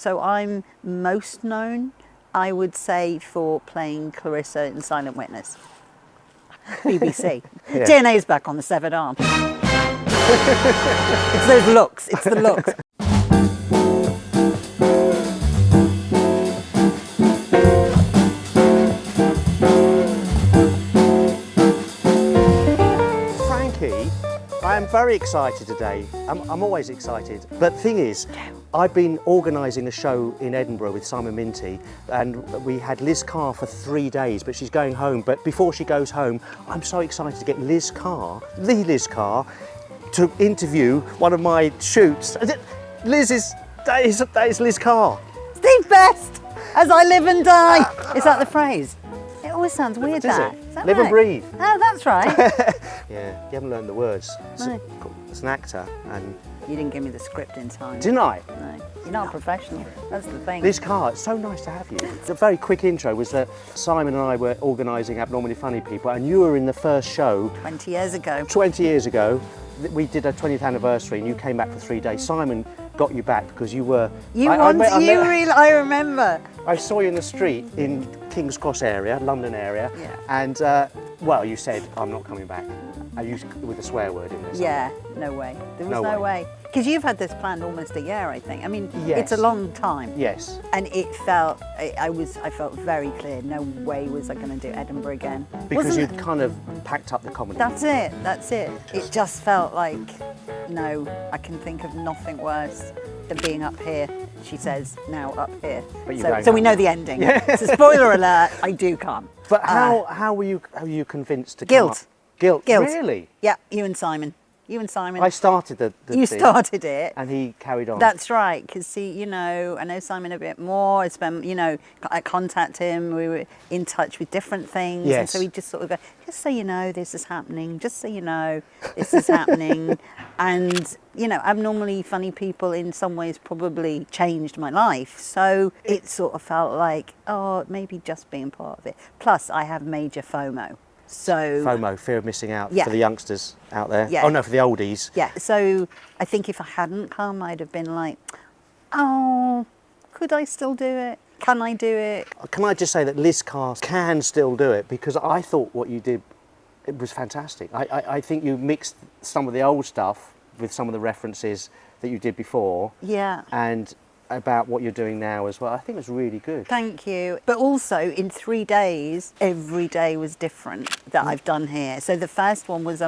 So I'm most known, I would say, for playing Clarissa in Silent Witness. BBC. Yeah. DNA's back on the severed arm. It's those looks. It's the looks. Frankie, I am very excited today. I'm always excited. But the thing is, I've been organising a show in Edinburgh with Simon Minty, and we had Liz Carr for 3 days, but she's going home. But before she goes home, I'm so excited to get Liz Carr, the Liz Carr, to interview one of my shoots. That is Liz Carr. Steve Best, as I live and die. Is that the phrase? It always sounds weird, that. Is that Live right? and breathe. Oh, that's right. Yeah, you haven't learned the words. No. It's an actor, and You didn't give me the script in time. didn't I? No, you're not a professional. That's the thing. Liz Carr, it's so nice to have you. The very quick intro was that Simon and I were organising Abnormally Funny People, and you were in the first show 20 years ago. 20 years ago. We did a 20th anniversary, and you came back for 3 days. Simon got you back because you were. I remember. I saw you in the street in King's Cross area, London area, Yeah. and well, you said, "I'm not coming back." I used with a swear word in there. Yeah, no way. There was No no way. way. Because you've had this planned almost a year, I think. I mean, Yes. it's a long time. Yes. And it felt, I felt very clear, no way was I going to do Edinburgh again. Because Wasn't- you'd kind of packed up the comedy. That's it. It just felt like, no, I can think of nothing worse than being up here, she says, now up here. But you're going So we home. know the ending. So spoiler alert, I do come. But how were you convinced to Guilt. come up? Guilt. Guilt. Really? Yeah, you and Simon. I started the You thing, started it. and he carried on. That's right, because see, I know Simon a bit more. I contact him. We were in touch with different things, and Yes. so he just sort of go, just so you know, this is happening. Just so you know, this is happening. And Abnormally Funny People in some ways probably changed my life. So it sort of felt like, maybe just being part of it. Plus, I have major FOMO. So FOMO, fear of missing out, Yeah. for the youngsters out there. Yeah. Oh no, for the oldies. yeah, so I think if I hadn't come, I'd have been like, could I still do it? Can I do it? Can I just say that Liz Carr can still do it, because I thought what you did, it was fantastic. I think you mixed some of the old stuff with some of the references that you did before, Yeah. and about what you're doing now as well. I think it was really good. Thank you. But also in 3 days, every day was different that I've done here. So the first one was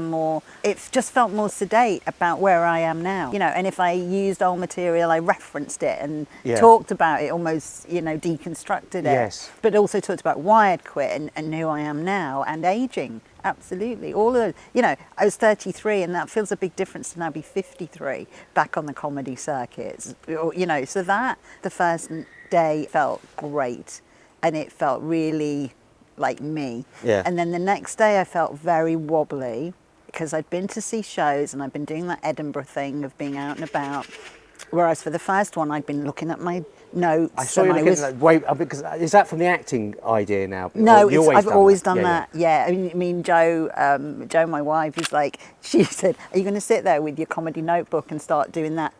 it just felt more sedate about where I am now. And if I used old material, I referenced it and Yeah. talked about it, almost, deconstructed it. Yes. But also talked about why I'd quit and who I am now and aging. Absolutely. All of I was 33, and that feels a big difference to now be 53 back on the comedy circuits. So that the first day felt great, and it felt really like me. Yeah. And then the next day I felt very wobbly because I'd been to see shows and I'd been doing that Edinburgh thing of being out and about. Whereas for the first one, I'd been looking at my notes. I saw you and looking at that. Wait, because is that from the acting idea now? No, Or you I've always done Yeah, that. Yeah. I mean, Jo, my wife, is like, she said, "Are you going to sit there with your comedy notebook and start doing that?"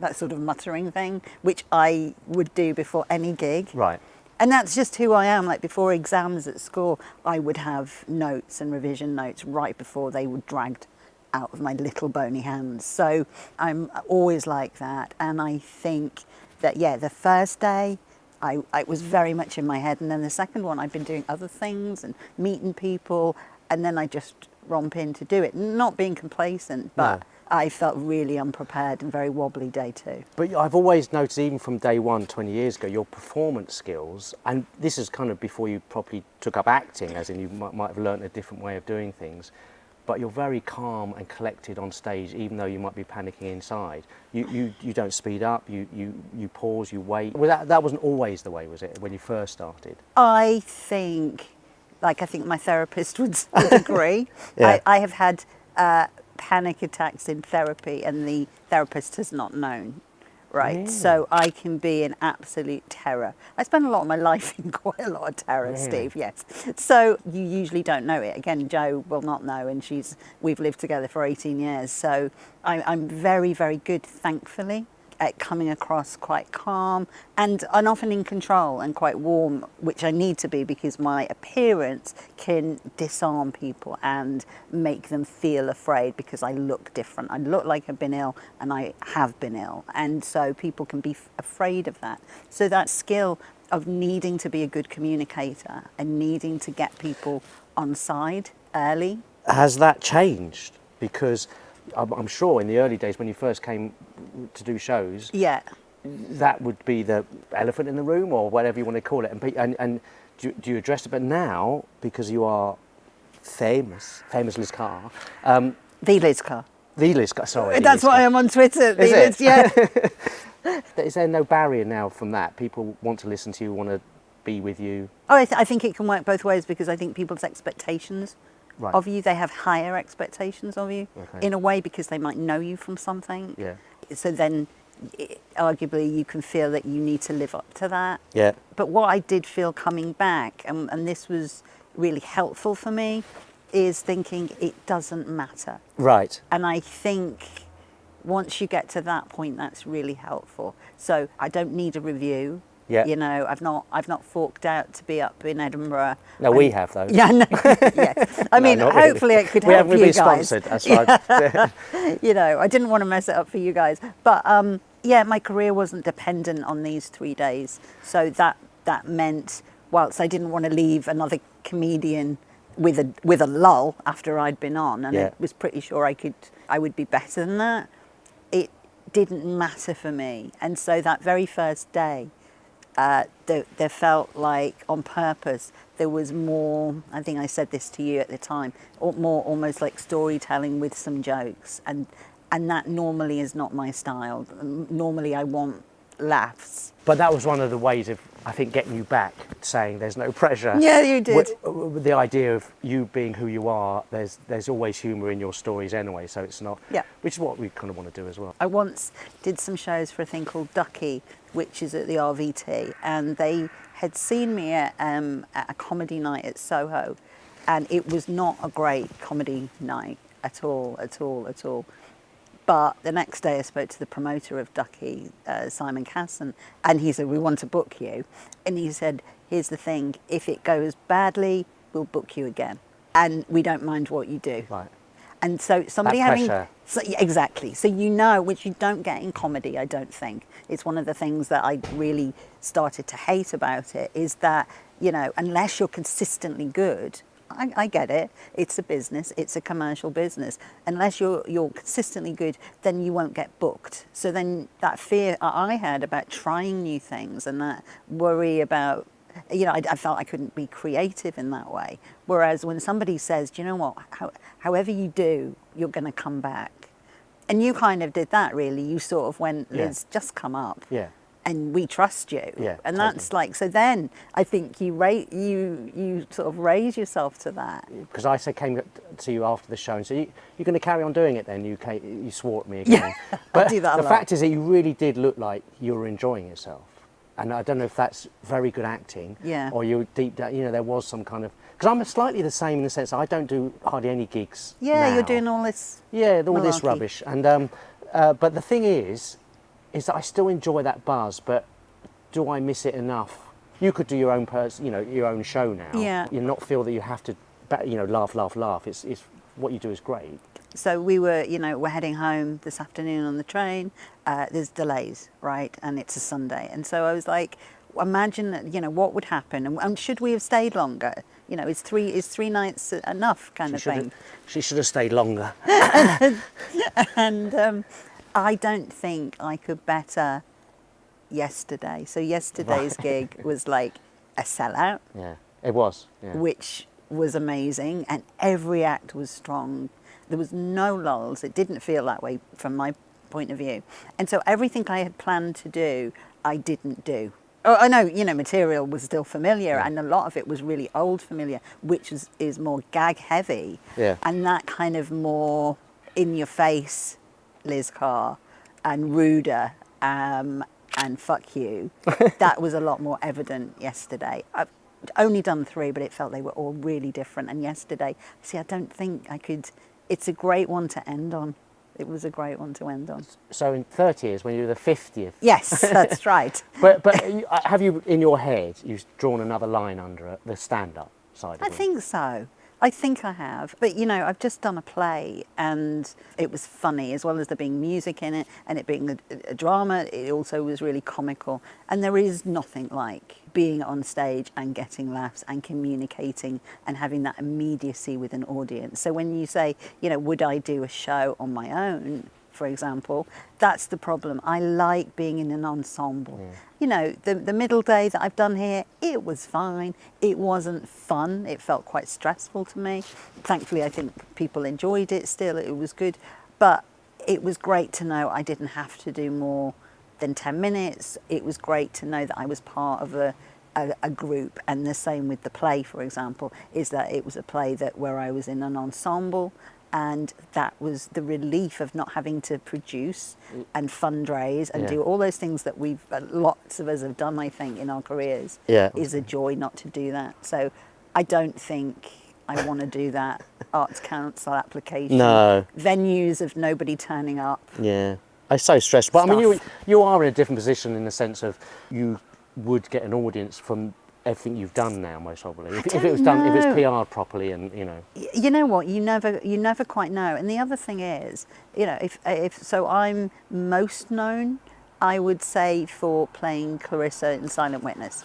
that sort of muttering thing, which I would do before any gig. Right. And that's just who I am. Like before exams at school, I would have notes and revision notes right before they were dragged out of my little bony hands. So I'm always like that. And I think that, the first day, I was very much in my head. And then the second one, I've been doing other things and meeting people. And then I just romp in to do it. Not being complacent, but No. I felt really unprepared and very wobbly day 2. But I've always noticed, even from day one, 20 years ago, your performance skills, and this is kind of before you properly took up acting, as in you might have learnt a different way of doing things, but you're very calm and collected on stage, even though you might be panicking inside. You don't speed up, you pause, you wait. Well, that wasn't always the way, was it, when you first started? I think my therapist would agree. Yeah. I have had panic attacks in therapy, and the therapist has not known. Right, Really? so I can be in absolute terror. I spend a lot of my life in quite a lot of terror, Really? Steve. Yes. So you usually don't know it. Again, Jo will not know, and we've lived together for 18 years. So I'm very, very good, thankfully, at coming across quite calm and often in control and quite warm, which I need to be because my appearance can disarm people and make them feel afraid because I look different. I look like I've been ill and I have been ill. And so people can be afraid of that. So that skill of needing to be a good communicator and needing to get people on side early. Has that changed? Because I'm sure in the early days when you first came to do shows, Yeah. that would be the elephant in the room or whatever you want to call it. And do you address it? But now, because you are famous Liz Carr. The Liz Carr. The Liz Carr, sorry. That's why I'm on Twitter. Is it? Yeah. Is there no barrier now from that? People want to listen to you, want to be with you? Oh, I think it can work both ways because I think people's expectations Right. of you, they have higher expectations of you in a way because they might know you from something. Yeah. So then arguably you can feel that you need to live up to that. Yeah. But what I did feel coming back, and this was really helpful for me, is thinking it doesn't matter. Right. And I think once you get to that point, that's really helpful. So I don't need a review. Yeah. You know, I've not forked out to be up in Edinburgh. No, we have though. Yeah, no, yes. I mean, not hopefully really. it could We help haven't you been guys. sponsored. That's right. You know, I didn't want to mess it up for you guys, but yeah, my career wasn't dependent on these 3 days. So that meant, whilst I didn't want to leave another comedian with a lull after I'd been on, and I was pretty sure I would be better than that. It didn't matter for me, and so that very first day. There felt like, on purpose, there was more, I think I said this to you at the time, or more almost like storytelling with some jokes. And that normally is not my style. Normally I want laughs. But that was one of the ways of, I think, getting you back, saying there's no pressure. Yeah, you did. With the idea of you being who you are, there's always humour in your stories anyway, so it's not, which is what we kind of want to do as well. I once did some shows for a thing called Ducky, which is at the RVT, and they had seen me at a comedy night at Soho, and it was not a great comedy night at all. But the next day I spoke to the promoter of Ducky, Simon Casson, and he said, we want to book you. And he said, here's the thing, if it goes badly, we'll book you again. And we don't mind what you do. Right. And so somebody that having... pressure. So, yeah, exactly. So you know, which you don't get in comedy, I don't think. It's one of the things that I really started to hate about it, is that, you know, unless you're consistently good... I get it. It's a business. It's a commercial business. Unless you're consistently good, then you won't get booked. So then that fear I had about trying new things and that worry about, you know, I felt I couldn't be creative in that way. Whereas when somebody says, do you know what, however you do, you're going to come back. And you kind of did that, really. You sort of went, Liz, just come up. Yeah. And we trust you. Yeah, and totally. that's like, so then I think you sort of raise yourself to that. Because I came to you after the show and said, you're going to carry on doing it then? You swore at me again. Yeah, but I do that a the lot. fact is that you really did look like you were enjoying yourself. And I don't know if that's very good acting, or you deep down, you know, there was some kind of... Because I'm slightly the same in the sense I don't do hardly any gigs now. You're doing all this all this malarkey. rubbish. And but the thing is that I still enjoy that buzz, but do I miss it enough? You could do your own your own show now. Yeah. You not feel that you have to, laugh. It's what you do is great. So we're heading home this afternoon on the train. There's delays, right? And it's a Sunday. And so I was like, imagine that, what would happen? And should we have stayed longer? Is three nights enough kind of thing? She should have stayed longer. And I don't think I could better yesterday. So yesterday's gig was like a sellout. Yeah, it was. Yeah. Which was amazing, and every act was strong. There was no lulls. It didn't feel that way from my point of view. And so everything I had planned to do, I didn't do. Oh, I know, material was still familiar, and a lot of it was really old familiar, which is more gag heavy. Yeah. And that kind of more in your face, Liz Carr, and ruder, and fuck you. That was a lot more evident yesterday. I've only done 3, but it felt they were all really different. And yesterday, I don't think I could. It's a great one to end on. it was a great one to end on. So in 30 years, when you're the 50th. Yes, that's right. But have you, in your head, you've drawn another line under it, the stand-up side of it? I think so. I think I have. But, you know, I've just done a play and it was funny, as well as there being music in it and it being a drama, it also was really comical. And there is nothing like being on stage and getting laughs and communicating and having that immediacy with an audience. So when you say, you know, would I do a show on my own, for example, that's the problem. I like being in an ensemble. Yeah. You know, the middle day that I've done here, it was fine. It wasn't fun. It felt quite stressful to me. Thankfully, I think people enjoyed it still. It was good. But it was great to know I didn't have to do more than 10 minutes. It was great to know that I was part of a group. And the same with the play, for example, is that it was a play where I was in an ensemble. And that was the relief of not having to produce and fundraise and do all those things that lots of us have done, I think, in our careers. Yeah. Is a joy not to do that. So I don't think I want to do that Arts Council application. No. Venues of nobody turning up. Yeah. It's so stressful. But I mean, you are in a different position in the sense of you would get an audience from everything you've done now, most probably. If it was done, if it's PR'd properly, and you know. You know what? You never quite know. And the other thing is, you know, if so, I'm most known, I would say, for playing Clarissa in Silent Witness.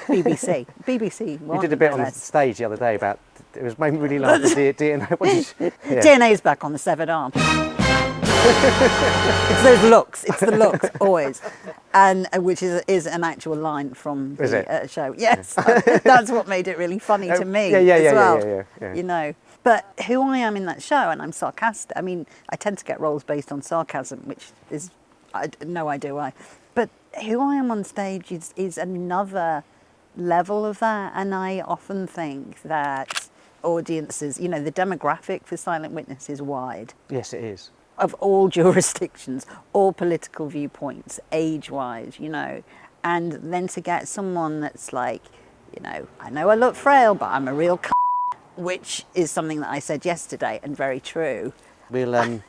BBC. You did a bit on the stage the other day about. It was made me really laugh. The DNA. DNA's back on the severed arm. It's those looks. It's the looks always, and which is an actual line from the show. Yes, that's what made it really funny to me as well. Yeah. You know, but who I am in that show, and I'm sarcastic. I mean, I tend to get roles based on sarcasm, which is no idea why. But who I am on stage is another level of that, and I often think that audiences, you know, the demographic for Silent Witness is wide. Yes, it is. Of all jurisdictions, all political viewpoints, age-wise, you know, and then to get someone that's like, you know I look frail, but I'm a real which is something that I said yesterday and very true. We'll have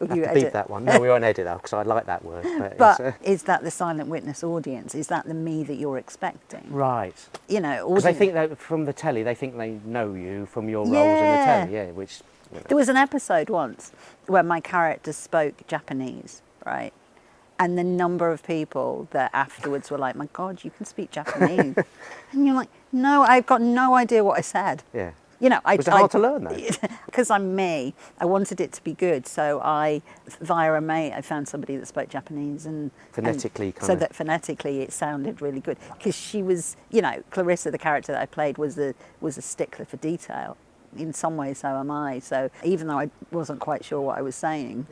to beat that one. No, we won't edit that because I like that word. But is that the Silent Witness audience? Is that the me that you're expecting? Right. You know, because they think that from the telly, they think they know you from your roles in the telly, which. There was an episode once where my character spoke Japanese, right? And the number of people that afterwards were like, my God, you can speak Japanese. And you're like, no, I've got no idea what I said. Yeah. You know, was it hard to learn though? Because I'm me, I wanted it to be good. So via a mate, I found somebody that spoke Japanese and phonetically that phonetically it sounded really good. Because she was, you know, Clarissa, the character that I played, was a stickler for detail. In some ways, so am I. So even though I wasn't quite sure what I was saying,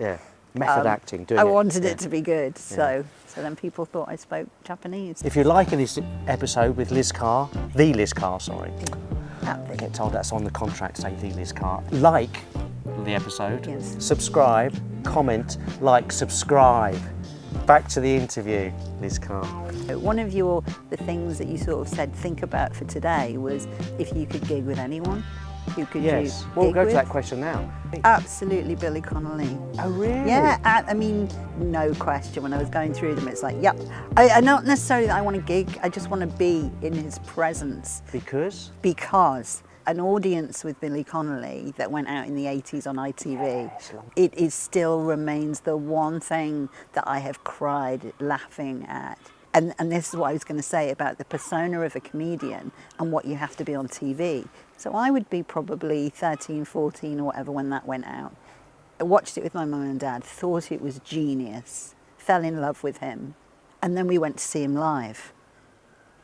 method acting, I wanted it to be good. So then people thought I spoke Japanese. If you're liking this episode with Liz Carr, the Liz Carr, sorry. I get told that's on the contract, say the Liz Carr. Like the episode, subscribe, comment, subscribe. Back to the interview, Liz Carr. One of the things that you sort of said think about for today was if you could gig with anyone. Who could you we'll go to that question now. Absolutely Billy Connolly. Oh, really? Yeah, I mean, no question. When I was going through them, it's like, yep. I not necessarily that I want to gig, I just want to be in his presence. Because? Because an audience with Billy Connolly that went out in the 80s on ITV, it still remains the one thing that I have cried laughing at. And this is what I was going to say about the persona of a comedian and what you have to be on TV. So I would be probably 13, 14 or whatever when that went out. I watched it with my mum and dad, thought it was genius, fell in love with him. And then we went to see him live.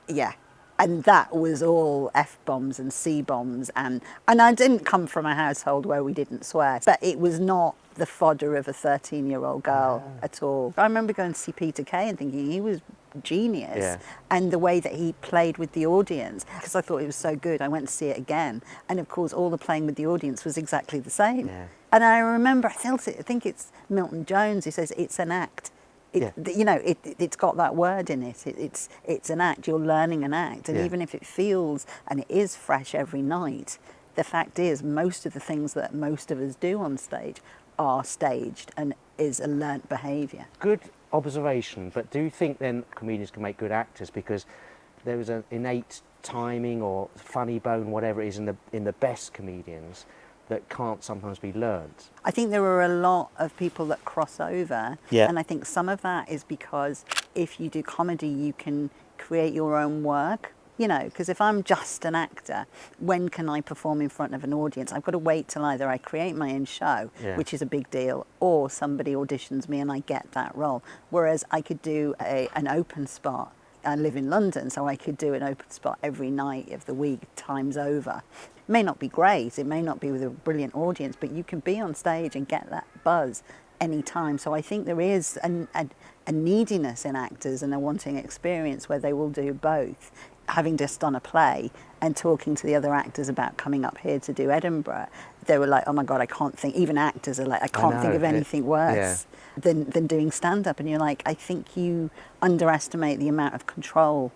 Yeah. And that was all F-bombs and C-bombs. And I didn't come from a household where we didn't swear. But it was not the fodder of a 13-year-old girl at all. I remember going to see Peter Kay and thinking he was genius. Yeah. And the way that he played with the audience, because I thought it was so good, I went to see it again. And of course, all the playing with the audience was exactly the same. Yeah. And I remember, I think it's Milton Jones who says it's an act. You know, it's got that word in it. It's an act. You're learning an act. And even if it feels, and it is fresh every night, the fact is, most of the things that most of us do on stage are staged and is a learnt behaviour. Good observation, but do you think then comedians can make good actors because there is an innate timing or funny bone, whatever it is, in the best comedians that can't sometimes be learnt? I think there are a lot of people that cross over, Yeah. and I think some of that is because if you do comedy, you can create your own work. You know, because if I'm just an actor, when can I perform in front of an audience? I've got to wait till either I create my own show, which is a big deal, or somebody auditions me and I get that role. Whereas I could do an open spot. I live in London, so I could do an open spot every night of the week, times over. It may not be great, it may not be with a brilliant audience, but you can be on stage and get that buzz anytime. So I think there is a neediness in actors and a wanting experience where they will do both. Having just done a play and talking to the other actors about coming up here to do Edinburgh, they were like, oh my God, I can't think, even actors are like, I can't think of anything worse than doing stand-up. And you're like, I think you underestimate the amount of control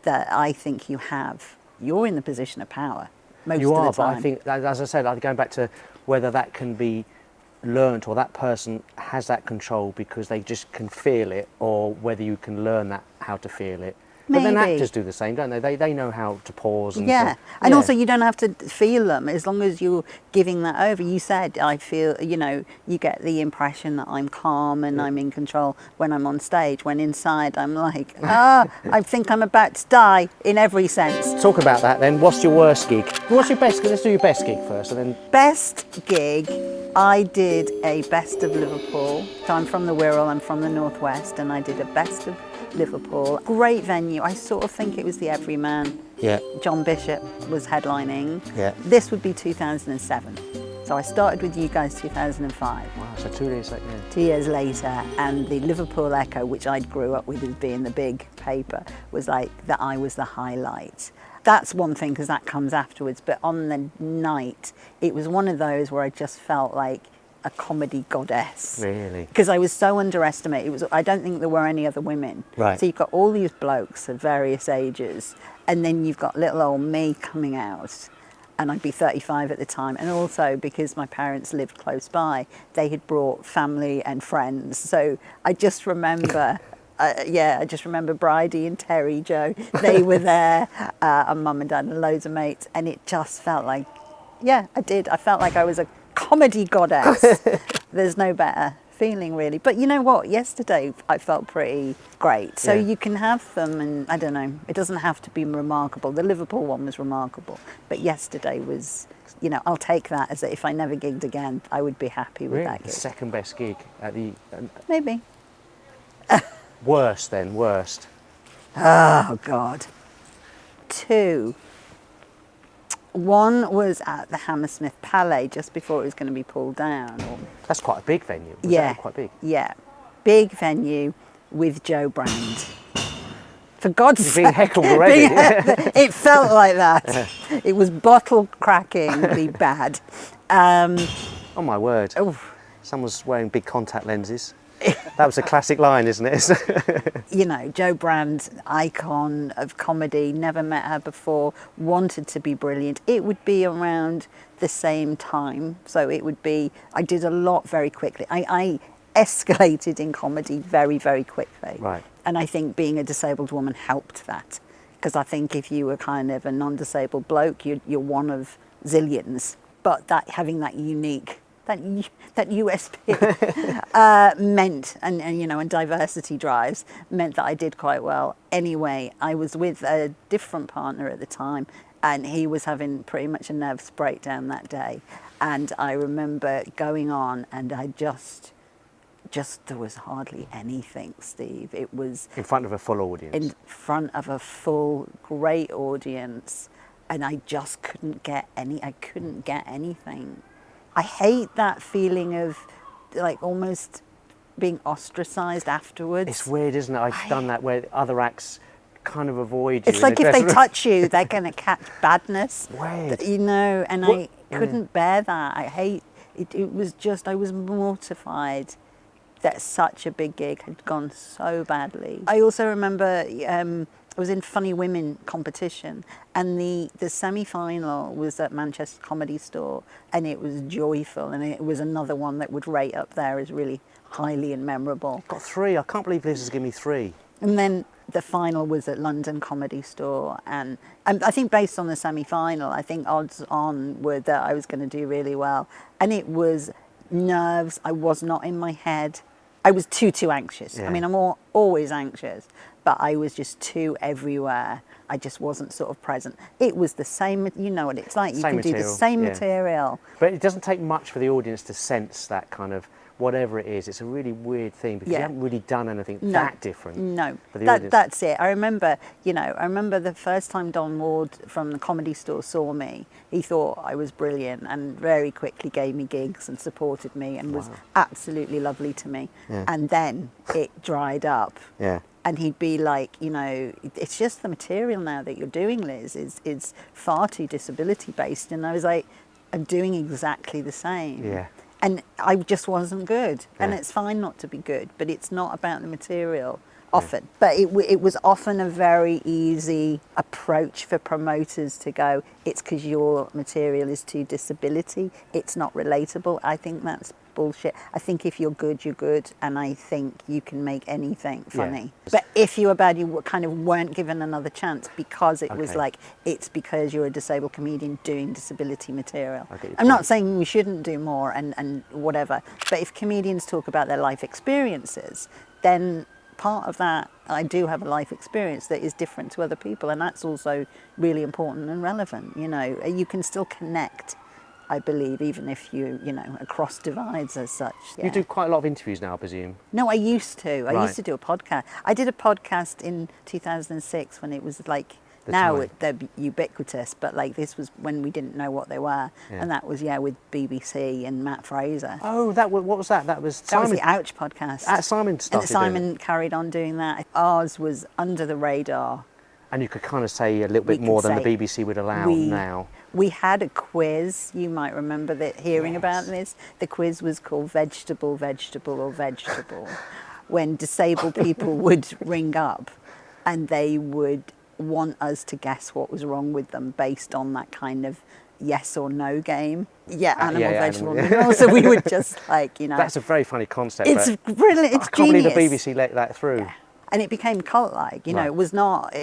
that I think you have. You're in the position of power most of the time. You are, but I think, as I said, going back to whether that can be learnt or that person has that control because they just can feel it, or whether you can learn that, how to feel it. But then actors do the same, don't they? They know how to pause. And and also you don't have to feel them as long as you're giving that over. You said, I feel, you know, you get the impression that I'm calm and I'm in control when I'm on stage, when inside I'm like, I think I'm about to die in every sense. Talk about that then. What's your worst gig? What's your best gig? Let's do your best gig first and then... Best gig, I did a Best of Liverpool. So I'm from the Wirral, I'm from the Northwest, and I did a Best of Liverpool. Great venue. I sort of think it was the Everyman. Yeah. John Bishop was headlining. Yeah. This would be 2007. So I started with you guys 2005. Wow, so 2 years later. 2 years later, and the Liverpool Echo, which I grew up with as being the big paper, was like that. I was the highlight. That's one thing because that comes afterwards. But on the night, it was one of those where I just felt like a comedy goddess. Really? Because I was so underestimated. I don't think there were any other women. Right. So you've got all these blokes of various ages, and then you've got little old me coming out, and I'd be 35 at the time. And also because my parents lived close by, they had brought family and friends. So I just remember, I just remember Bridie and Terry Joe. They were there, and mum and dad and loads of mates, and it just felt like, I felt like I was a comedy goddess. There's no better feeling really. But you know what, yesterday I felt pretty great. So you can have them, and I don't know, it doesn't have to be remarkable. The Liverpool one was remarkable, but yesterday was, you know, I'll take that as if I never gigged again, I would be happy with that gig. The second best gig at the... Maybe. Worst then, worst. Oh God. 2. One was at the Hammersmith Palais just before it was going to be pulled down. That's quite a big venue. Was that quite big? Yeah, big venue with Joe Brand. For God's sake. You're being heckled already. It felt like that. It was bottle crackingly bad. Oh my word. Someone's wearing big contact lenses. That was a classic line, isn't it? You know, Joe Brand, icon of comedy, never met her before, wanted to be brilliant. It would be around the same time. So it would be, I did a lot very quickly. I escalated in comedy very, very quickly. Right. And I think being a disabled woman helped that. Because I think if you were kind of a non-disabled bloke, you're one of zillions. But that having that unique... That USP meant, and you know, and diversity drives meant that I did quite well. Anyway, I was with a different partner at the time, and he was having pretty much a nervous breakdown that day. And I remember going on, and I just there was hardly anything, Steve. It was in front of a full audience. In front of a full, great audience, and I just couldn't get anything. I hate that feeling of like almost being ostracized afterwards. It's weird, isn't it? I've done that where other acts kind of avoid you. It's like if they touch you, they're going to catch badness. Weird. You know, and I couldn't bear that. I hate it. It was just, I was mortified that such a big gig had gone so badly. I also remember I was in Funny Women competition, and the semi-final was at Manchester Comedy Store, and it was joyful, and it was another one that would rate up there as really highly and memorable. Got 3. I can't believe Liz has given me 3. And then the final was at London Comedy Store, and I think based on the semi-final, I think odds on were that I was going to do really well. And it was nerves. I was not in my head. I was too anxious. Yeah. I mean, I'm always anxious, but I was just too everywhere. I just wasn't sort of present. It was the same, you know what it's like. You can do the same material. But it doesn't take much for the audience to sense that kind of, whatever it is. It's a really weird thing because you haven't really done anything that different. No, for the audience. That's it. I remember the first time Don Ward from the Comedy Store saw me, he thought I was brilliant and very quickly gave me gigs and supported me and was absolutely lovely to me. Yeah. And then it dried up. Yeah. And he'd be like, it's just the material now that you're doing, Liz, is far too disability based. And I was like, I'm doing exactly the same. Yeah. And I just wasn't good. Yeah. And it's fine not to be good, but it's not about the material often. But it was often a very easy approach for promoters to go, it's because your material is too disability, it's not relatable. I think that's bullshit. I think if you're good, you're good, and I think you can make anything funny. Yeah. But if you were bad, you kind of weren't given another chance because it was like, it's because you're a disabled comedian doing disability material. I'm not saying we shouldn't do more and whatever, but if comedians talk about their life experiences, then part of that, I do have a life experience that is different to other people, and that's also really important and relevant. You can still connect, I believe, even if you across divides as such. Yeah. You do quite a lot of interviews now, I presume. No, I used to. I used to do a podcast. I did a podcast in 2006 when it was like, they're ubiquitous, but like this was when we didn't know what they were. Yeah. And that was, with BBC and Matt Fraser. Oh, what was that? That was the Ouch podcast. Simon started And Simon carried on doing that. Ours was under the radar. And you could kind of say a little bit more than the BBC would allow now. We had a quiz, you might remember hearing about this. The quiz was called Vegetable, Vegetable or Vegetable, when disabled people would ring up and they would want us to guess what was wrong with them based on that kind of yes or no game. Animal, vegetable, animal. So we would just That's a very funny concept. It's brilliant, it's I can't genius. believe the BBC let that through. Yeah. And it became cult-like, It was not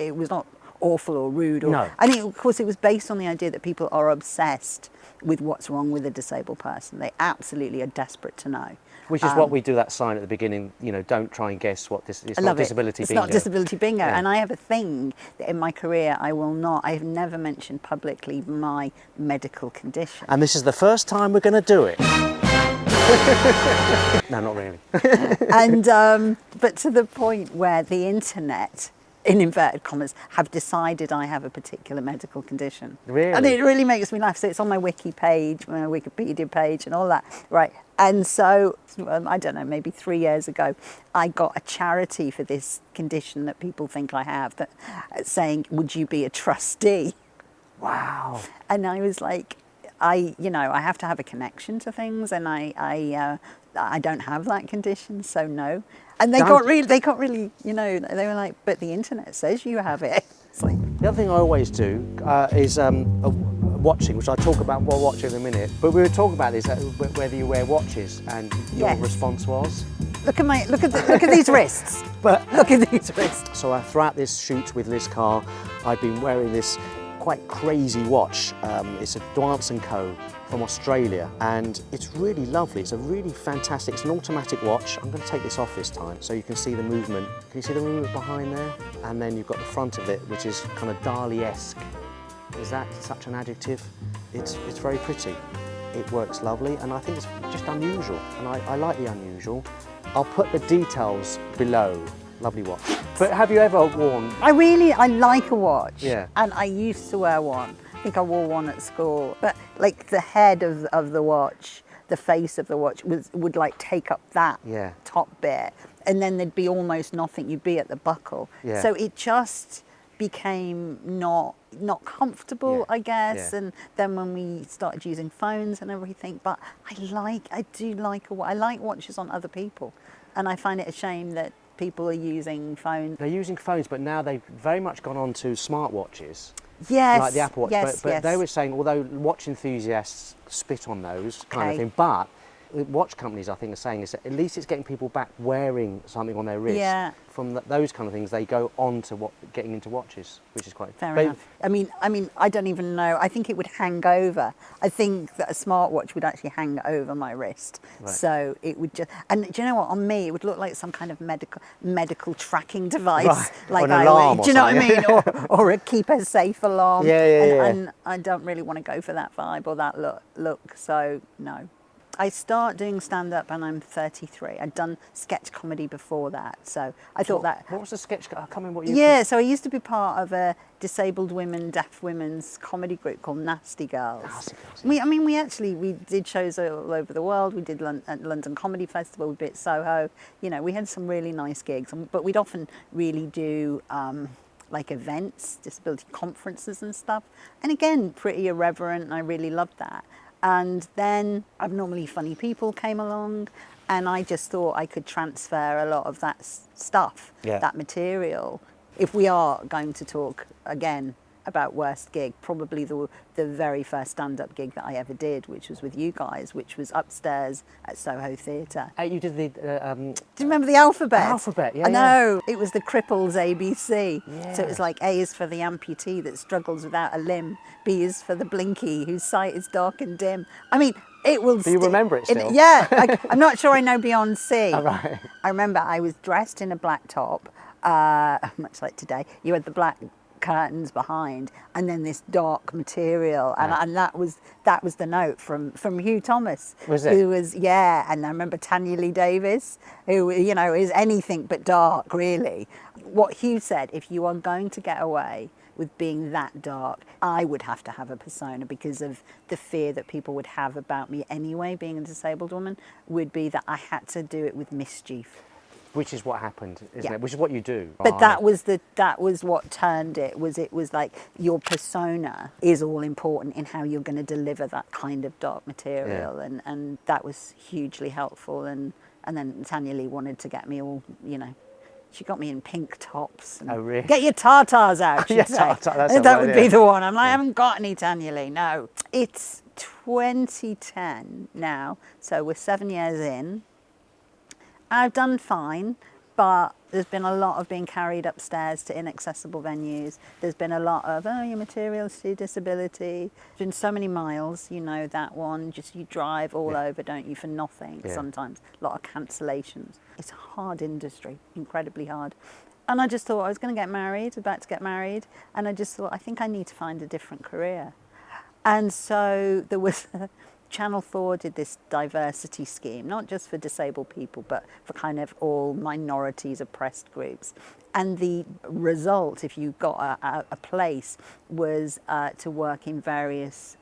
awful or rude. No. And of course it was based on the idea that people are obsessed with what's wrong with a disabled person. They absolutely are desperate to know. Which is what we do that sign at the beginning, don't try and guess what this is. It's not disability bingo. It's not disability bingo. Yeah. And I have a thing that in my career I have never mentioned publicly my medical condition. And this is the first time we're going to do it. No, not really. And but to the point where the internet, in inverted commas, have decided I have a particular medical condition. Really? And it really makes me laugh. So it's on my wiki page, my Wikipedia page and all that. Right. And so, I don't know, maybe 3 years ago, I got a charity for this condition that people think I have, saying, would you be a trustee? Wow. And I was like, I have to have a connection to things, and I don't have that condition, so no. And they got really, they were like, but the internet says you have it. It's like, the other thing I always do is watching, which I'll talk about more watching in a minute. But we were talking about this, whether you wear watches, and your response was? Look at these wrists. But look at these wrists. So throughout this shoot with Liz Carr, I've been wearing this quite crazy watch. It's a Dwance & Co. from Australia, and it's really lovely. It's a really fantastic, it's an automatic watch. I'm going to take this off this time so you can see the movement. Can you see the movement behind there? And then you've got the front of it, which is kind of Dali-esque. Is that such an adjective? It's very pretty. It works lovely, and I think it's just unusual, and I like the unusual. I'll put the details below. Lovely watch. But have you ever worn? I like a watch. Yeah. And I used to wear one. I think I wore one at school. But like the head of the watch, the face of the watch would like take up that top bit, and then there'd be almost nothing. You'd be at the buckle. Yeah. So it just became not comfortable, I guess. Yeah. And then when we started using phones and everything, but I like watches on other people. And I find it a shame that people are using phones. They're using phones, but now they've very much gone on to smartwatches. Yes, like the Apple Watch. yes, but yes. they were saying, although watch enthusiasts spit on those kind of Okay. thing, but the watch companies, I think, are saying is that at least it's getting people back wearing something on their wrist. Yeah. From those kind of things, they go on to getting into watches, which is quite Fair enough. I mean, I don't even know. I think it would hang over. I think that a smartwatch would actually hang over my wrist. Right. So it would just. And do you know what? On me, it would look like some kind of medical tracking device, Right. like Or an alarm do you know what I mean? or Or a keep her safe alarm. Yeah. And I don't really want to go for that vibe or that look. So no. I start doing stand-up and I'm 33. I'd done sketch comedy before that, so I thought that... What was the sketch? I can't remember what you... Yeah, so I used to be part of a disabled women, deaf women's comedy group called Nasty Girls. Nasty Girls, yeah. We did shows all over the world. We did at London Comedy Festival, we did at Soho. You know, we had some really nice gigs, but we'd often really do... like events, disability conferences and stuff. And again, pretty irreverent, and I really loved that. And then abnormally funny people came along, and I just thought I could transfer a lot of that stuff, that material. If we are going to talk again about worst gig, probably the very first stand-up gig that I ever did, which was with you guys, which was upstairs at Soho Theatre. You did the... Do you remember the alphabet? The alphabet, yeah. I know. It was the cripples ABC. Yeah. So it was like A is for the amputee that struggles without a limb. B is for the blinky whose sight is dark and dim. I mean, it will... Do you remember it still? Yeah. I'm not sure I know beyond C. Oh, right. I remember I was dressed in a black top, much like today. You had the black curtains behind, and then this dark material, and that was the note from Hugh Thomas. Was it? Who was and I remember Tanya Lee Davis, who is anything but dark, really. What Hugh said: if you are going to get away with being that dark, I would have to have a persona, because of the fear that people would have about me anyway, being a disabled woman, would be that I had to do it with mischief. Which is what happened, isn't it? Which is what you do. But that was what turned it. It was like your persona is all important in how you're going to deliver that kind of dark material, and that was hugely helpful. And then Tanya Lee wanted to get me all, she got me in pink tops. And oh, really? Get your tartars out, she'd say. That would be the one. I'm like, I haven't got any, Tanya Lee, no. It's 2010 now, so we're 7 years in. I've done fine, but there's been a lot of being carried upstairs to inaccessible venues. There's been a lot of, your materials to disability. There's been so many miles, that one. Just you drive all over, don't you, for nothing sometimes. A lot of cancellations. It's a hard industry, incredibly hard. And I just thought I was going to get married, about to get married, and I just thought, I think I need to find a different career. And so there was... Channel 4 did this diversity scheme, not just for disabled people, but for kind of all minorities, oppressed groups. And the result, if you got a place, was to work in various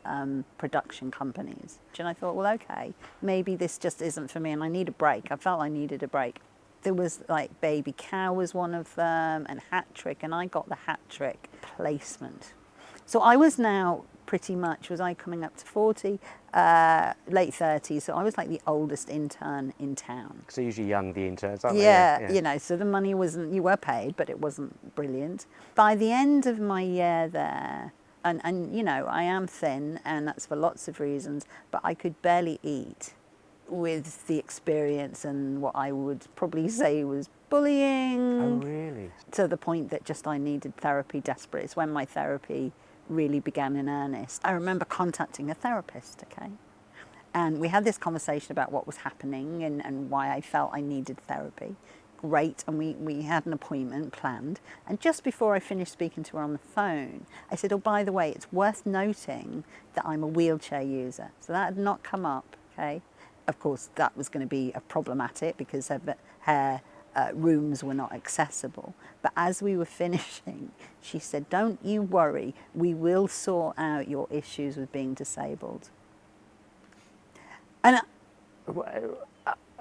production companies. And I thought, well, okay, maybe this just isn't for me, and I need a break. I felt I needed a break. There was like Baby Cow was one of them, and Hat Trick, and I got the Hat Trick placement. So I was now pretty much, was I coming up to 40, late 30s, so I was like the oldest intern in town. So usually young, the interns, aren't they? Yeah, so the money wasn't, you were paid, but it wasn't brilliant. By the end of my year there, and I am thin, and that's for lots of reasons, but I could barely eat with the experience and what I would probably say was bullying. Oh, really? To the point that just I needed therapy desperately. It's when my therapy really began in earnest. I remember contacting a therapist, and we had this conversation about what was happening and why I felt I needed therapy. Great, and we had an appointment planned, and just before I finished speaking to her on the phone, I said, oh, by the way, it's worth noting that I'm a wheelchair user. So that had not come up, Of course, that was going to be problematic because her rooms were not accessible. But as we were finishing, she said, don't you worry, we will sort out your issues with being disabled. And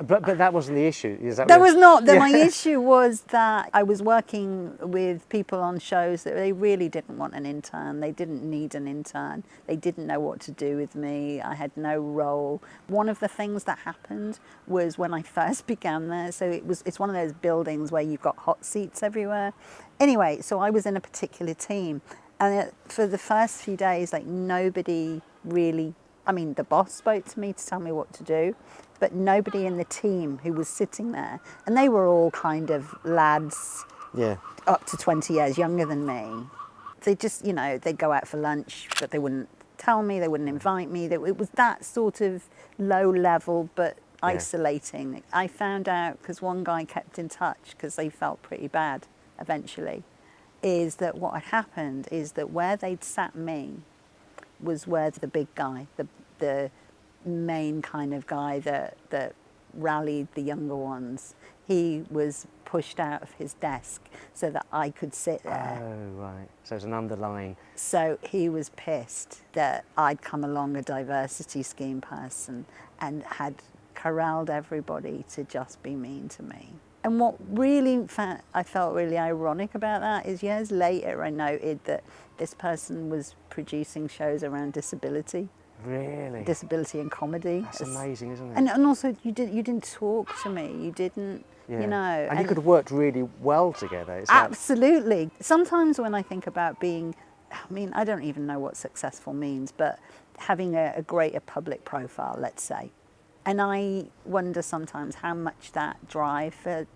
But that wasn't the issue. Is that That what- was not. Yeah. My issue was that I was working with people on shows that they really didn't want an intern. They didn't need an intern. They didn't know what to do with me. I had no role. One of the things that happened was when I first began there. So it's one of those buildings where you've got hot seats everywhere. Anyway, so I was in a particular team, and for the first few days, like nobody really. I mean, the boss spoke to me to tell me what to do, but nobody in the team who was sitting there, and they were all kind of lads Yeah. up to 20 years younger than me. They just, they'd go out for lunch, but they wouldn't tell me, they wouldn't invite me. It was that sort of low level, but isolating. I found out, because one guy kept in touch, because they felt pretty bad eventually, is that what had happened is that where they'd sat me was where the big guy, the main kind of guy that rallied the younger ones, he was pushed out of his desk so that I could sit there. Oh, right. So it's an underlying... So he was pissed that I'd come along a diversity scheme person and had corralled everybody to just be mean to me. And what really I felt really ironic about that is years later I noted that this person was producing shows around disability. Really? Disability and comedy. That's amazing, isn't it? And also you didn't talk to me. You didn't, Yeah. And you could have worked really well together. It's absolutely. Sometimes when I think about I don't even know what successful means, but having a greater public profile, let's say. And I wonder sometimes how much that drive for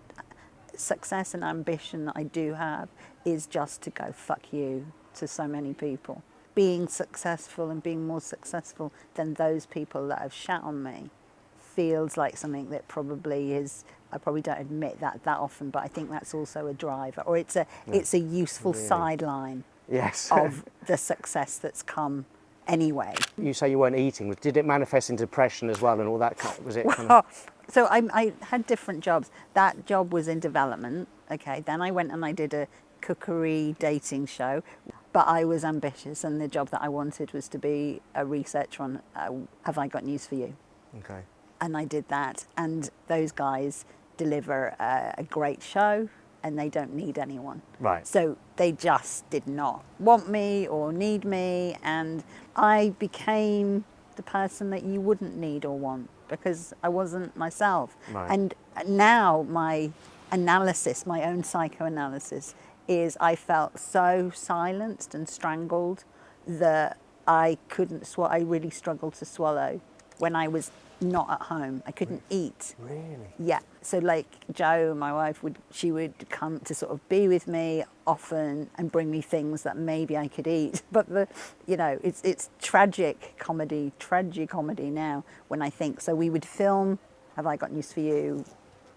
success and ambition that I do have is just to go fuck you to so many people. Being successful and being more successful than those people that have shat on me feels like something that probably is, I probably don't admit that often, but I think that's also a driver, or it's a useful really. Sideline Yes. of the success that's come anyway. You say you weren't eating. Did it manifest in depression as well and all that? Was it kind of... So I had different jobs. That job was in development. Okay, then I went and I did a cookery dating show, but I was ambitious, and the job that I wanted was to be a researcher on Have I Got News for You? Okay. And I did that, and those guys deliver a great show, and they don't need anyone. Right. So they just did not want me or need me, and I became the person that you wouldn't need or want because I wasn't myself. Right. And now my analysis, my own psychoanalysis, is I felt so silenced and strangled that I really struggled to swallow when I was not at home. I couldn't eat. Really? Yeah. So like Jo, my wife, she would come to sort of be with me often and bring me things that maybe I could eat. But it's tragic comedy now when I think. So we would film Have I Got News for You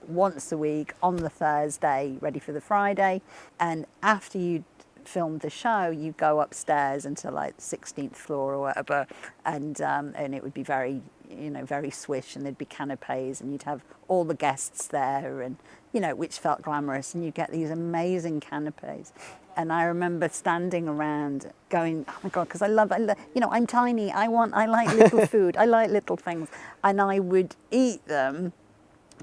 once a week on the Thursday, ready for the Friday. And after you filmed the show, you go upstairs into like 16th floor or whatever, and it would be very swish, and there'd be canapes, and you'd have all the guests there, and which felt glamorous, and you get these amazing canapes. And I remember standing around going, oh my God, because I love, I'm tiny, I like little food, I like little things, and I would eat them,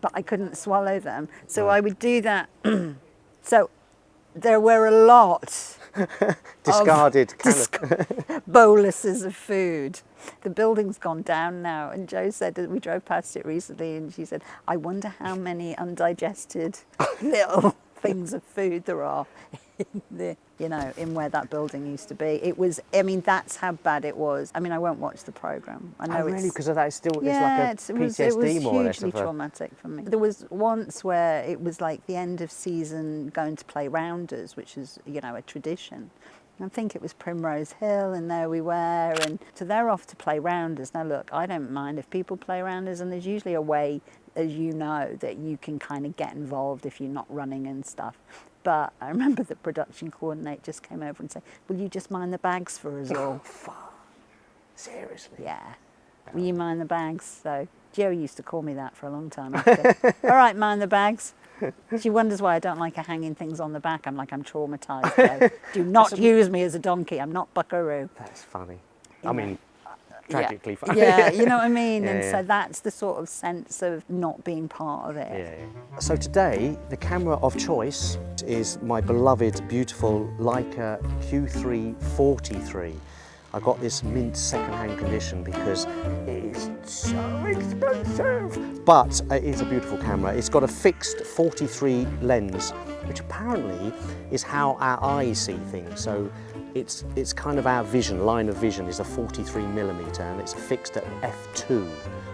but I couldn't swallow them. So I would do that. So there were a lot discarded boluses of food. The building's gone down now, and Jo said that we drove past it recently, and she said, I wonder how many undigested little things of food there are in where that building used to be. It was, that's how bad it was. I won't watch the programme. I know really? Because of that, it's still yeah, it's like a PTSD it was more or less. Hugely traumatic for me. There was once where it was like the end of season going to play rounders, which is, a tradition. I think it was Primrose Hill, and there we were, and so they're off to play rounders. Now look, I don't mind if people play rounders, and there's usually a way, as you know, that you can kind of get involved if you're not running and stuff. But I remember the production coordinator just came over and said, will you just mind the bags for us all? Seriously? Yeah. Will you mind the bags? So Jo used to call me that for a long time after. All right, mind the bags. She wonders why I don't like her hanging things on the back. I'm traumatised, Jo. Do not use me as a donkey. I'm not Buckaroo. That's funny. tragically funny. Yeah, you know what I mean? Yeah, and yeah. so that's the sort of sense of not being part of it. Yeah. So today, the camera of choice is my beloved, beautiful Leica Q3 43. I got this mint second-hand condition because it's so expensive. But it is a beautiful camera. It's got a fixed 43 lens, which apparently is how our eyes see things. So it's kind of our vision, line of vision is a 43mm, and it's fixed at f2,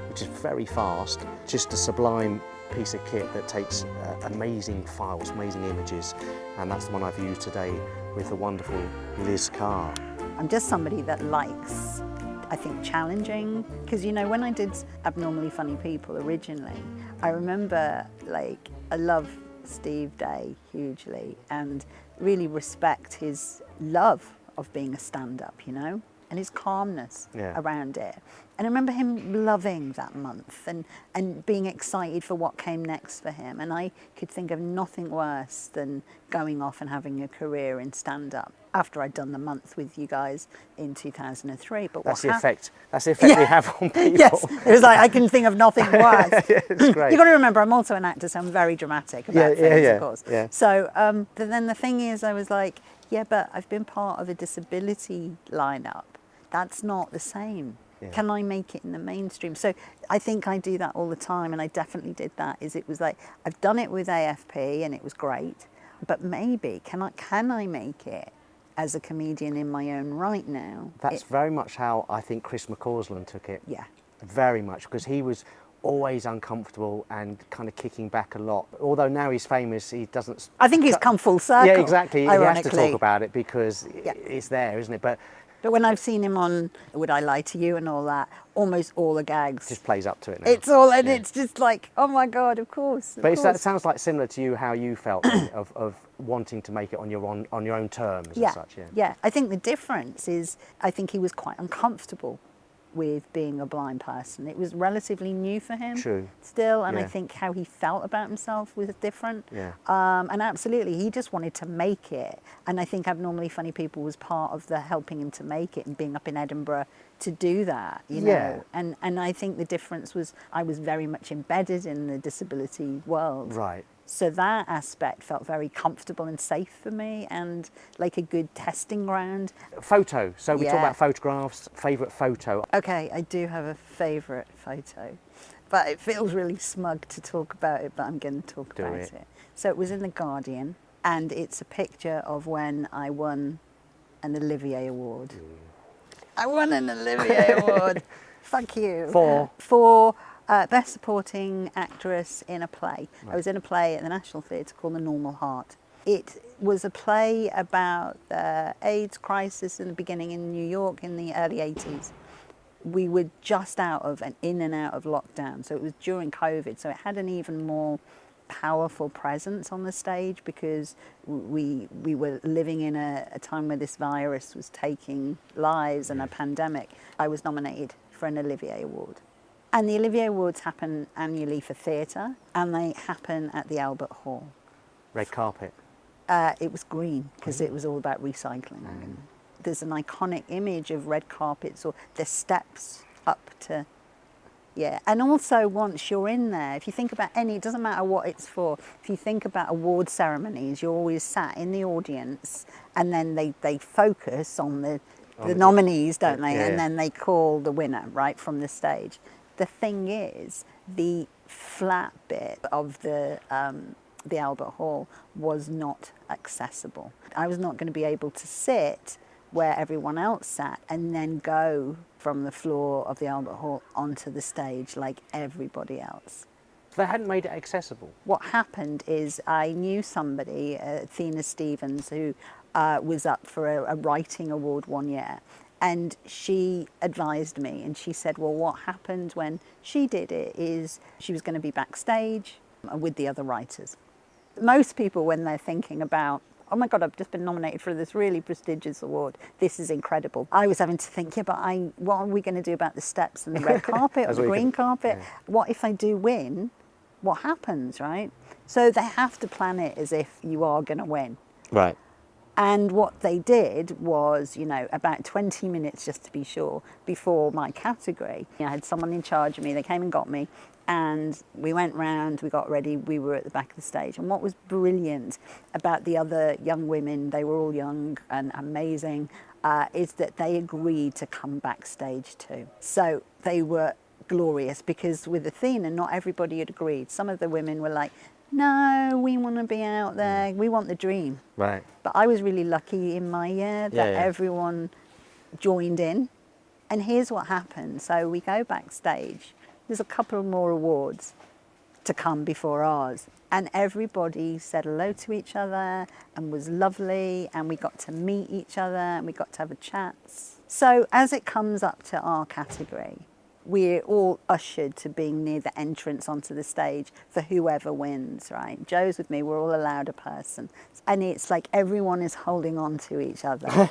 which is very fast. Just a sublime piece of kit that takes amazing files, amazing images, and that's the one I've used today with the wonderful Liz Carr. I'm just somebody that likes, I think, challenging, because you know, when I did Abnormally Funny People originally, I remember, like, I love Steve Day hugely and really respect his love of being a stand-up, you know, and his calmness around it. And I remember him loving that month and being excited for what came next for him. And I could think of nothing worse than going off and having a career in stand-up after I'd done the month with you guys in 2003. But that's the effect we have on people. Yes, it was like, I can think of nothing worse. It's great. You've got to remember, I'm also an actor, so I'm very dramatic about things, of course. Yeah. So but then the thing is, I was like, yeah, but I've been part of a disability lineup. That's not the same. Yeah. Can I make it in the mainstream? So I think I do that all the time, and I definitely did that. It was like, I've done it with AFP and it was great, but maybe can I make it as a comedian in my own right now? That's very much how I think Chris McCausland took it. Yeah. Very much, because he was always uncomfortable and kind of kicking back a lot. Although now he's famous, he doesn't... I think he's come full circle. Yeah, exactly. Ironically. He has to talk about it because it's there, isn't it? But when I've seen him on Would I Lie to You and all that, almost all the gags just plays up to it now. It's all, and it's just like, oh my God, of course. But that sounds like similar to you, how you felt of wanting to make it on your own terms and such. Yeah. I think the difference is, I think he was quite uncomfortable with being a blind person. It was relatively new for him. True. Still, and I think how he felt about himself was different. Yeah. And absolutely, he just wanted to make it. And I think Abnormally Funny People was part of the helping him to make it and being up in Edinburgh to do that, you know. And I think the difference was I was very much embedded in the disability world. Right. So that aspect felt very comfortable and safe for me, and like a good testing ground. Photo. So we talk about photographs. Favourite photo? Okay, I do have a favourite photo, but it feels really smug to talk about it, but I'm going to talk about it. So it was in The Guardian, and it's a picture of when I won an Olivier Award. I won an Olivier Award. Fuck you. For Best Supporting Actress in a Play. Right. I was in a play at the National Theatre called The Normal Heart. It was a play about the AIDS crisis in the beginning in New York in the early 80s. We were just out of and in and out of lockdown, so it was during COVID, so it had an even more powerful presence on the stage because we were living in a time where this virus was taking lives and a pandemic. I was nominated for an Olivier Award. And the Olivier Awards happen annually for theatre, and they happen at the Albert Hall. Red carpet? It was green, because it was all about recycling. There's an iconic image of red carpets, or the steps up to... Yeah, and also once you're in there, if you think about it doesn't matter what it's for, if you think about award ceremonies, you're always sat in the audience, and then they focus on the nominees, don't they? And then they call the winner, right, from the stage. The thing is, the flat bit of the Albert Hall was not accessible. I was not going to be able to sit where everyone else sat and then go from the floor of the Albert Hall onto the stage like everybody else. They hadn't made it accessible. What happened is I knew somebody, Athena Stevens, who was up for a writing award one year. And she advised me, and she said, well, what happened when she did it is she was going to be backstage with the other writers. Most people, when they're thinking about, oh my God, I've just been nominated for this really prestigious award, this is incredible. I was having to think, but what are we going to do about the steps and the red carpet or the green carpet? Yeah. What if I do win? What happens, right? So they have to plan it as if you are going to win. Right. And what they did was, about 20 minutes, just to be sure, before my category, I had someone in charge of me. They came and got me, and we went round, we got ready, we were at the back of the stage. And what was brilliant about the other young women, they were all young and amazing, is that they agreed to come backstage too. So they were glorious, because with Athena, not everybody had agreed. Some of the women were like, no, we want to be out there, we want the dream. Right. But I was really lucky in my year that everyone joined in. And here's what happened. So we go backstage. There's a couple more awards to come before ours. And everybody said hello to each other and was lovely. And we got to meet each other and we got to have a chat. So as it comes up to our category, we're all ushered to being near the entrance onto the stage for whoever wins, right? Joe's with me, we're all allowed a person. And it's like everyone is holding on to each other.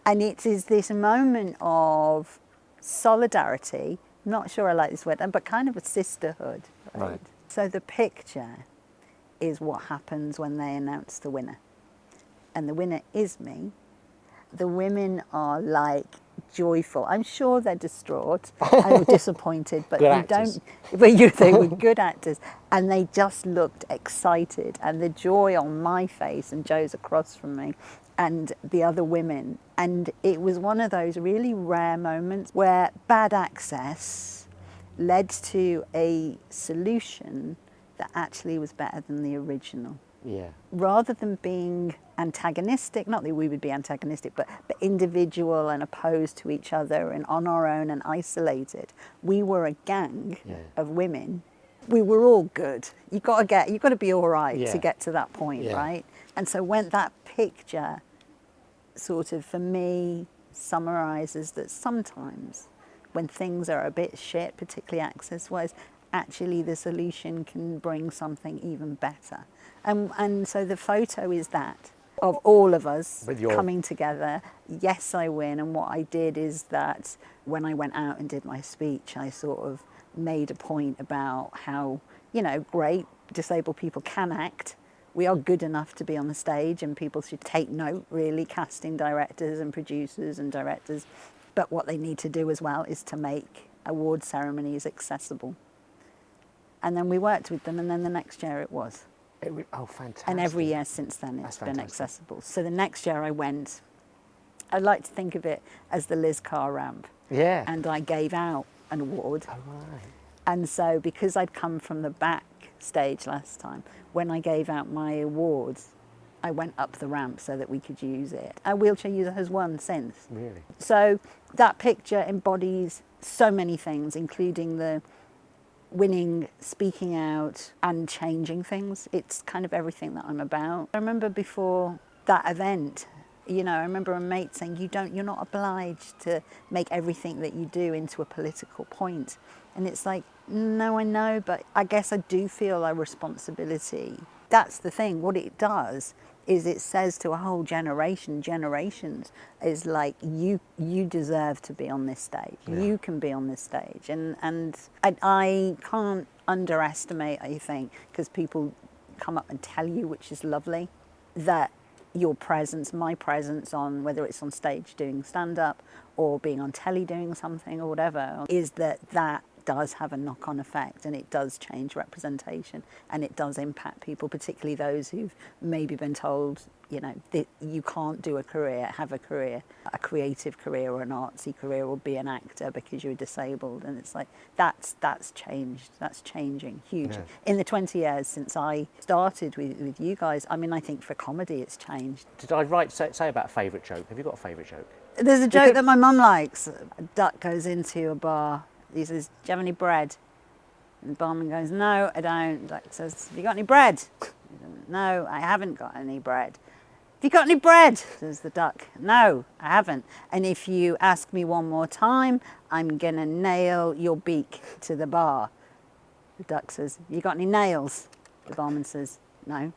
And it is this moment of solidarity, not sure I like this word, but kind of a sisterhood, right? So the picture is what happens when they announce the winner. And the winner is me. The women are like joyful. I'm sure they're distraught and disappointed, but they were good actors, and they just looked excited. And the joy on my face, and Joe's across from me, and the other women. And it was one of those really rare moments where bad access led to a solution that actually was better than the original. Yeah. Rather than being antagonistic, not that we would be antagonistic, but individual and opposed to each other and on our own and isolated, we were a gang of women. We were all good. You've got to be all right to get to that point, right? And so when that picture sort of, for me, summarizes that sometimes when things are a bit shit, particularly access-wise, actually the solution can bring something even better. And so the photo is that, of all of us coming together. Yes, I win. And what I did is that when I went out and did my speech, I sort of made a point about how, great disabled people can act. We are good enough to be on the stage, and people should take note, really, casting directors and producers and directors. But what they need to do as well is to make award ceremonies accessible. And then we worked with them, and then the next year it was. Oh, fantastic. And every year since then it's been accessible. So the next year I went, I like to think of it as the Liz Carr ramp. Yeah. And I gave out an award. Oh, right. And so because I'd come from the back stage last time, when I gave out my awards, I went up the ramp so that we could use it. A wheelchair user has won since. Really? So that picture embodies so many things, including the winning, speaking out, and changing things. It's kind of everything that I'm about. I remember before that event, I remember a mate saying, you're not obliged to make everything that you do into a political point. And it's like, no, I know, but I guess I do feel a responsibility. That's the thing. What it does is it says to a whole generations, is like, you deserve to be on this stage. Yeah. You can be on this stage. And I can't underestimate, I think, because people come up and tell you, which is lovely, that your presence, my presence on, whether it's on stage doing stand-up or being on telly doing something or whatever, is that does have a knock-on effect, and it does change representation, and it does impact people, particularly those who've maybe been told, that you can't do have a career, a creative career or an artsy career, or be an actor because you're disabled. And it's like, that's changed. That's changing hugely. Yeah. In the 20 years since I started with you guys, I think for comedy it's changed. Did I say about a favourite joke? Have you got a favourite joke? There's a joke that my mum likes. A duck goes into a bar. He says, do you have any bread? And the barman goes, no, I don't. The duck says, have you got any bread? No, I haven't got any bread. Have you got any bread? Says the duck. No, I haven't. And if you ask me one more time, I'm going to nail your beak to the bar. The duck says, have you got any nails? The barman says, no.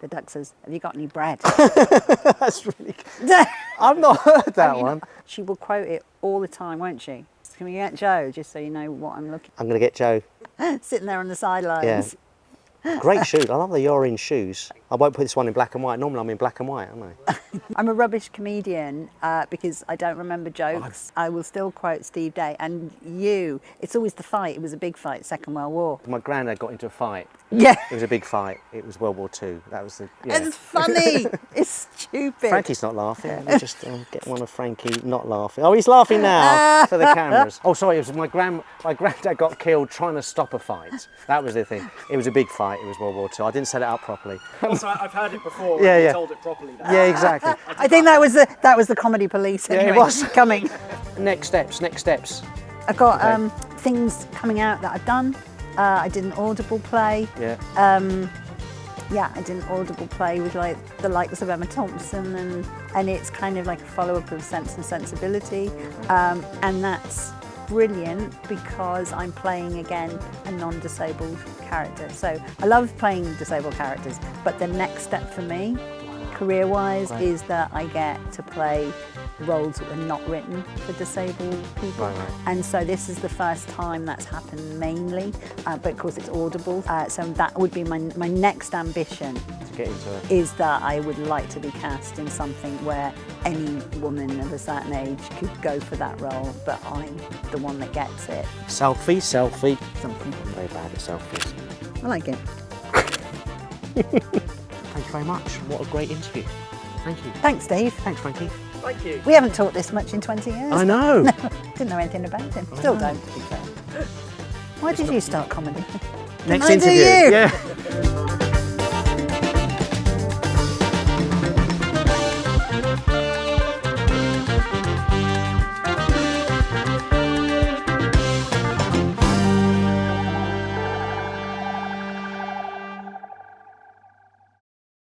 The duck says, have you got any bread? That's really good. I've not heard that one. She will quote it all the time, won't she? Can we get Joe, just so you know what I'm looking I'm going to get Joe. Sitting there on the sidelines. Yeah. Great shoes. I love the orange shoes. I won't put this one in black and white. Normally I'm in black and white, aren't I? I'm a rubbish comedian because I don't remember jokes. I will still quote Steve Day. And you, it's always the fight. It was a big fight, Second World War. My granddad got into a fight. Yeah. It was a big fight. It was World War II. That was the. Yeah. It's funny. It's stupid. Frankie's not laughing. Let me just get one of Frankie not laughing. Oh, he's laughing now for the cameras. Oh, sorry. It was my granddad got killed trying to stop a fight. That was the thing. It was a big fight. It was World War II. I didn't set it up properly. Also, I've heard it before. Yeah, You yeah. told it properly. Yeah, exactly. I think that was the comedy police. Anyway, it was. coming. Next steps. I've got Okay. things coming out that I've done. I did an Audible play. Yeah. I did an Audible play with like the likes of Emma Thompson, and it's kind of like a follow-up of Sense and Sensibility, and that's brilliant because I'm playing again a non-disabled character. So I love playing disabled characters, but the next step for me, career-wise, is that I get to play roles that were not written for disabled people. Right. And so this is the first time that's happened mainly, but of course it's Audible. So that would be my next ambition, To get into it. is that I would like to be cast in something where any woman of a certain age could go for that role, but I'm the one that gets it. Selfie. Something. I'm very bad at selfies. I like it. Thank you very much. What a great interview. Thank you. Thanks, Dave. Thanks, Frankie. Thank you. We haven't talked this much in 20 years. I know. Didn't know anything about him. Still don't, to be fair. Why did you start comedy? Next Didn't I do interview. you? Yeah.